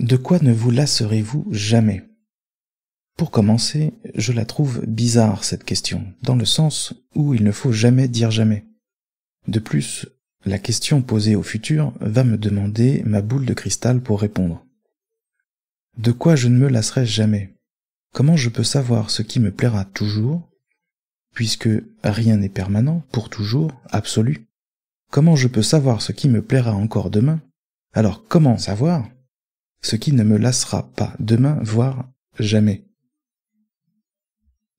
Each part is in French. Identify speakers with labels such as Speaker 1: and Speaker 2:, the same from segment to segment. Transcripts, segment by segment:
Speaker 1: De quoi ne vous lasserez-vous jamais? Pour commencer, je la trouve bizarre cette question, dans le sens où il ne faut jamais dire jamais. De plus, la question posée au futur va me demander ma boule de cristal pour répondre. De quoi je ne me lasserai jamais? Comment je peux savoir ce qui me plaira toujours, puisque rien n'est permanent, pour toujours, absolu? Comment je peux savoir ce qui me plaira encore demain? Alors comment savoir ce qui ne me lassera pas demain, voire jamais?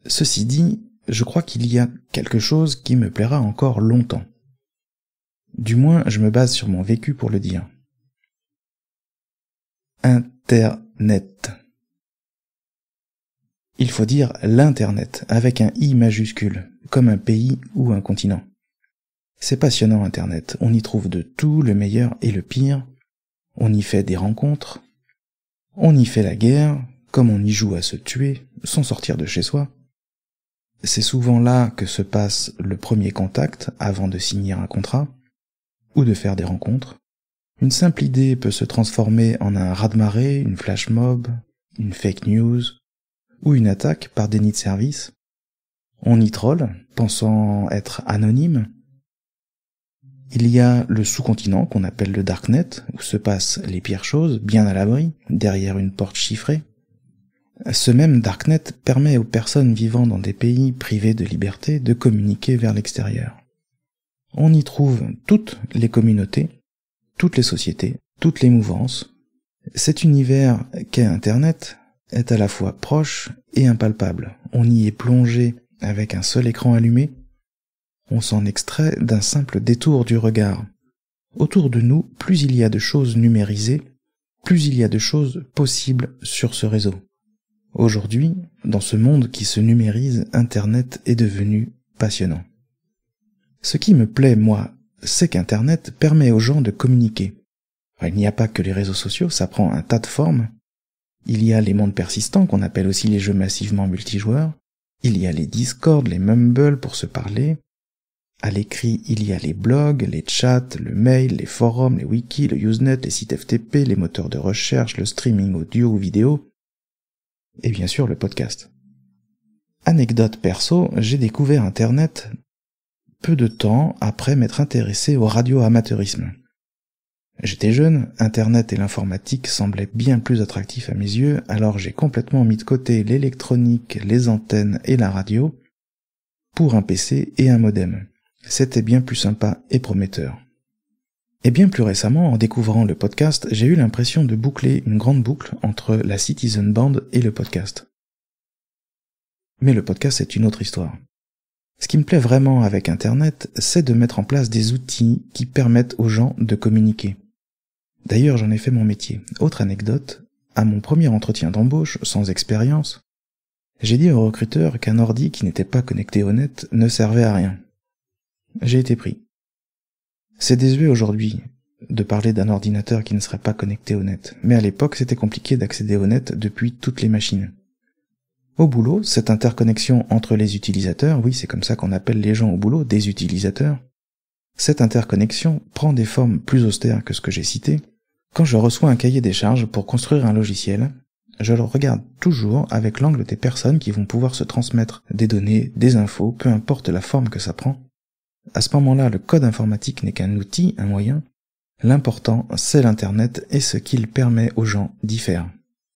Speaker 1: Ceci dit, je crois qu'il y a quelque chose qui me plaira encore longtemps. Du moins, je me base sur mon vécu pour le dire. Internet. Il faut dire l'Internet, avec un I majuscule, comme un pays ou un continent. C'est passionnant Internet, on y trouve de tout, le meilleur et le pire. On y fait des rencontres, on y fait la guerre, comme on y joue à se tuer, sans sortir de chez soi. C'est souvent là que se passe le premier contact avant de signer un contrat, ou de faire des rencontres. Une simple idée peut se transformer en un raz-de-marée, une flash mob, une fake news, ou une attaque par déni de service. On y troll, pensant être anonyme. Il y a le sous-continent qu'on appelle le Darknet, où se passent les pires choses, bien à l'abri, derrière une porte chiffrée. Ce même Darknet permet aux personnes vivant dans des pays privés de liberté de communiquer vers l'extérieur. On y trouve toutes les communautés, toutes les sociétés, toutes les mouvances. Cet univers qu'est Internet est à la fois proche et impalpable. On y est plongé avec un seul écran allumé. On s'en extrait d'un simple détour du regard. Autour de nous, plus il y a de choses numérisées, plus il y a de choses possibles sur ce réseau. Aujourd'hui, dans ce monde qui se numérise, Internet est devenu passionnant. Ce qui me plaît, moi, c'est qu'Internet permet aux gens de communiquer. Il n'y a pas que les réseaux sociaux, ça prend un tas de formes. Il y a les mondes persistants, qu'on appelle aussi les jeux massivement multijoueurs. Il y a les Discord, les Mumble pour se parler. À l'écrit, il y a les blogs, les chats, le mail, les forums, les wikis, le Usenet, les sites FTP, les moteurs de recherche, le streaming audio ou vidéo, et bien sûr le podcast. Anecdote perso, j'ai découvert Internet peu de temps après m'être intéressé au radio-amateurisme. J'étais jeune, Internet et l'informatique semblaient bien plus attractifs à mes yeux, alors j'ai complètement mis de côté l'électronique, les antennes et la radio pour un PC et un modem. C'était bien plus sympa et prometteur. Et bien plus récemment, en découvrant le podcast, j'ai eu l'impression de boucler une grande boucle entre la Citizen Band et le podcast. Mais le podcast, c'est une autre histoire. Ce qui me plaît vraiment avec Internet, c'est de mettre en place des outils qui permettent aux gens de communiquer. D'ailleurs, j'en ai fait mon métier. Autre anecdote, à mon premier entretien d'embauche, sans expérience, j'ai dit au recruteur qu'un ordi qui n'était pas connecté au net ne servait à rien. J'ai été pris. C'est désuet aujourd'hui de parler d'un ordinateur qui ne serait pas connecté au net, mais à l'époque c'était compliqué d'accéder au net depuis toutes les machines. Au boulot, cette interconnexion entre les utilisateurs, oui c'est comme ça qu'on appelle les gens au boulot, des utilisateurs, cette interconnexion prend des formes plus austères que ce que j'ai cité. Quand je reçois un cahier des charges pour construire un logiciel, je le regarde toujours avec l'angle des personnes qui vont pouvoir se transmettre des données, des infos, peu importe la forme que ça prend. À ce moment-là, le code informatique n'est qu'un outil, un moyen. L'important, c'est l'Internet et ce qu'il permet aux gens d'y faire.